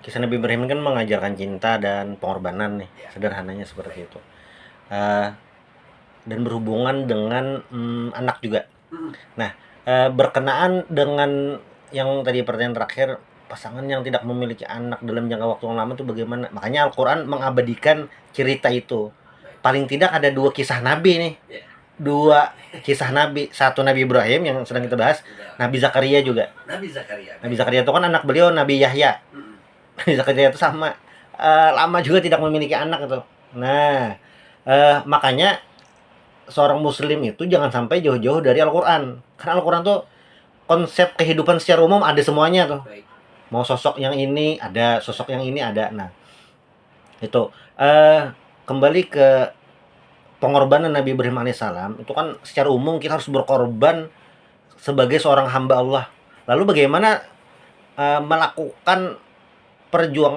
Kisah Nabi Ibrahim kan mengajarkan cinta dan pengorbanan nih, Ya. sederhananya seperti itu. Eh, dan berhubungan dengan anak juga. Mm. Nah, berkenaan dengan yang tadi pertanyaan terakhir, pasangan yang tidak memiliki anak dalam jangka waktu yang lama itu bagaimana? Makanya Al-Quran mengabadikan cerita itu. Baik. Paling tidak ada dua kisah Nabi nih. Ya. Dua kisah Nabi. Satu Nabi Ibrahim yang sedang kita bahas, Udah. Nabi Zakaria juga. Nabi Zakaria. Nabi Zakaria itu kan anak beliau Nabi Yahya. Mm. Nabi Zakaria itu sama. Lama juga tidak memiliki anak itu. Nah, makanya seorang muslim itu jangan sampai jauh-jauh dari Al-Quran. Karena Al-Quran tuh konsep kehidupan secara umum ada semuanya tuh. Baik. Mau sosok yang ini ada, sosok yang ini ada. Nah, itu kembali ke pengorbanan Nabi Ibrahim alaihissalam. Itu kan secara umum kita harus berkorban sebagai seorang hamba Allah. Lalu bagaimana melakukan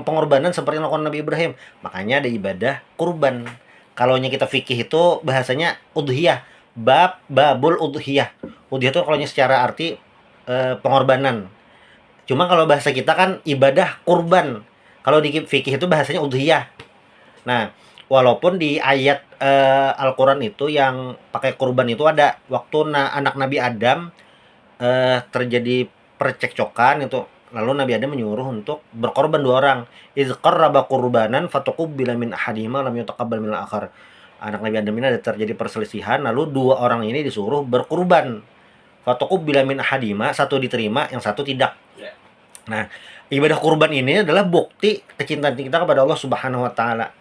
pengorbanan seperti yang dilakukan Nabi Ibrahim? Makanya ada ibadah kurban. Kalau kita fikih itu bahasanya udhiyah, babul udhiyah. Udhiyah itu kalau secara arti pengorbanan. Cuma kalau bahasa kita kan ibadah kurban. Kalau di fikih itu bahasanya udhiyah. Nah, walaupun di ayat Al-Quran itu yang pakai kurban itu ada waktu anak Nabi Adam terjadi percekcokan itu, lalu Nabi Adam menyuruh untuk berkorban dua orang. Iz qarraba qurbanan fatuqubila min ahadihima lam yutaqabbal min al-akhar. Anak Nabi Adam ini ada terjadi perselisihan, lalu dua orang ini disuruh berkurban. Fatuqubila min ahadihima, satu diterima, yang satu tidak. Ya. Nah, ibadah kurban ini adalah bukti kecintaan kita kepada Allah Subhanahu wa taala.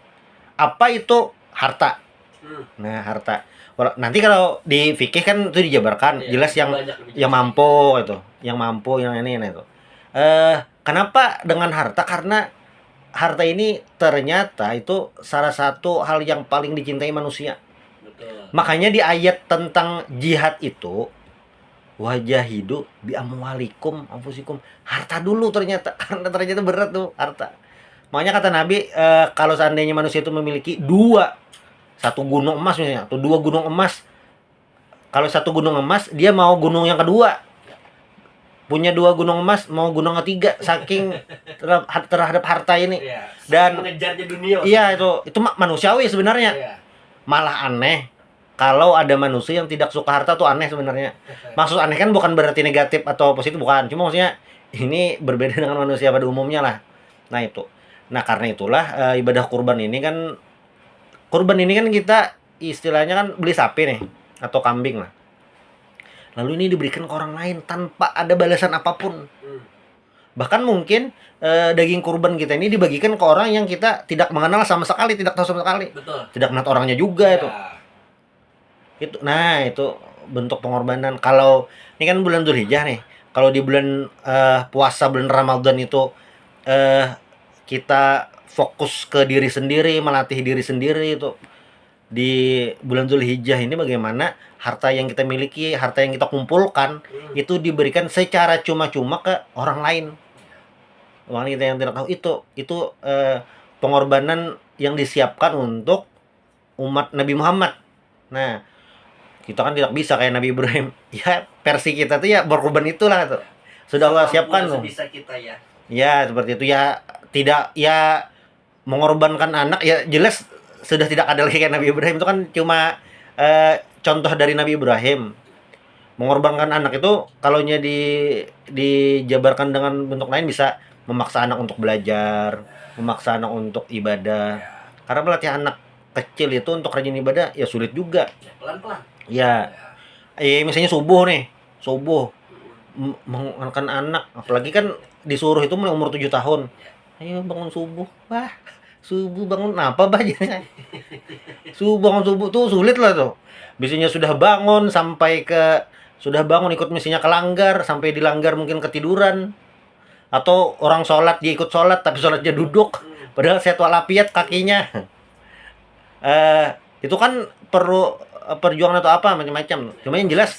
Apa itu? Harta. Nah, harta. Nanti kalau di fikih kan itu dijabarkan, Ya, jelas yang mampu itu, yang mampu, yang ini itu. Kenapa dengan harta? Karena harta ini ternyata itu salah satu hal yang paling dicintai manusia. Betul. Makanya di ayat tentang jihad itu, wajahidu bi amwalikum anfusikum, harta dulu ternyata, karena ternyata berat tuh harta. Makanya kata Nabi, kalau seandainya manusia itu memiliki satu gunung emas misalnya, atau dua gunung emas. Kalau satu gunung emas, dia mau gunung yang kedua. Punya dua gunung emas, mau gunung ketiga, saking terhadap harta ini. Ya. Dan mengejarnya dunia. Iya, itu manusiawi sebenarnya. Ya. Malah aneh kalau ada manusia yang tidak suka harta tuh aneh sebenarnya. Maksud aneh kan bukan berarti negatif atau positif, bukan. Cuma maksudnya ini berbeda dengan manusia pada umumnya lah. Nah itu. Nah karena itulah ibadah kurban ini kan kita istilahnya kan beli sapi nih atau kambing lah. Lalu ini diberikan ke orang lain tanpa ada balasan apapun. Bahkan mungkin daging kurban kita ini dibagikan ke orang yang kita tidak mengenal sama sekali, tidak tahu sama sekali. Betul. Tidak kenal orangnya juga itu. Nah, itu bentuk pengorbanan. Kalau ini kan bulan Dzulhijjah nih. Kalau di bulan puasa bulan Ramadan itu kita fokus ke diri sendiri, melatih diri sendiri itu. Di bulan Dzulhijjah ini bagaimana harta yang kita miliki, harta yang kita kumpulkan itu diberikan secara cuma-cuma ke orang lain. Orang kita yang tidak tahu itu pengorbanan yang disiapkan untuk umat Nabi Muhammad. Nah, kita kan tidak bisa kayak Nabi Ibrahim. Ya, versi kita tuh ya berkorban itulah tuh. Sudah Allah siapkan tuh. Bisa kita ya. Ya, seperti itu ya. Tidak ya mengorbankan anak ya jelas sudah tidak ada lagi kayak Nabi Ibrahim. Itu kan cuma contoh dari Nabi Ibrahim. Mengorbankan anak itu kalau dijabarkan dengan bentuk lain bisa memaksa anak untuk belajar, memaksa anak untuk ibadah. Karena melatih anak kecil itu untuk rajin ibadah ya sulit juga. Pelan-pelan. Ya. Misalnya subuh mengantarkan anak, apalagi kan disuruh itu mulai umur 7 tahun. Ayo bangun subuh. Wah, subuh bangun apa bajanya? Bangun subuh tuh sulit lah tuh. Biasanya sudah bangun ikut misinya kelanggar, sampai dilanggar mungkin ketiduran. Atau orang sholat, dia ikut sholat tapi sholatnya duduk. Padahal sehat walafiat kakinya. Itu kan perlu perjuangan atau apa macam-macam. Cuma yang jelas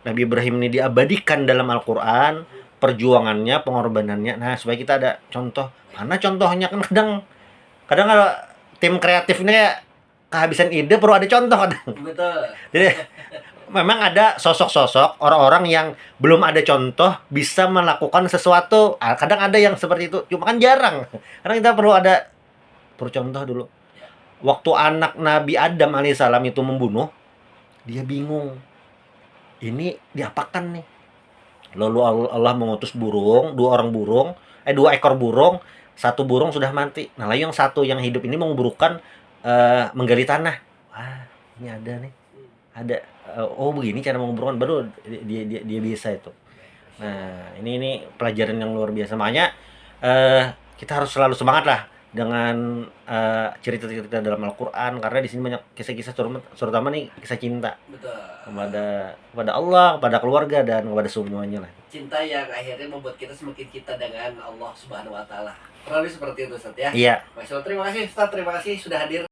Nabi Ibrahim ini diabadikan dalam Al-Quran, perjuangannya, pengorbanannya. Nah, supaya kita ada contoh. Mana contohnya kan kadang kalau tim kreatifnya kehabisan ide perlu ada contoh kadang. Betul. Jadi memang ada sosok-sosok orang-orang yang belum ada contoh bisa melakukan sesuatu. Kadang ada yang seperti itu, cuma kan jarang. Karena kita perlu contoh dulu. Waktu anak Nabi Adam alaihissalam itu membunuh, dia bingung. Ini diapakan nih? Lalu Allah mengutus burung, dua ekor burung, satu burung sudah mati. Nah, lalu yang satu yang hidup ini menguburkan menggali tanah. Wah, ini ada nih. Ada oh begini cara menguburkan, baru dia bisa itu. Nah, ini pelajaran yang luar biasa. Makanya kita harus selalu semangat lah dengan cerita-cerita dalam Al-Qur'an, karena di sini banyak kisah-kisah terutama nih kisah cinta Betul. kepada Allah, kepada keluarga dan kepada semuanya lah. Cinta yang akhirnya membuat kita semakin cinta dengan Allah Subhanahu wa taala. Kurang lebih seperti itu, Ustaz ya. Iya. Masya Allah, terima kasih Ustaz, terima kasih sudah hadir.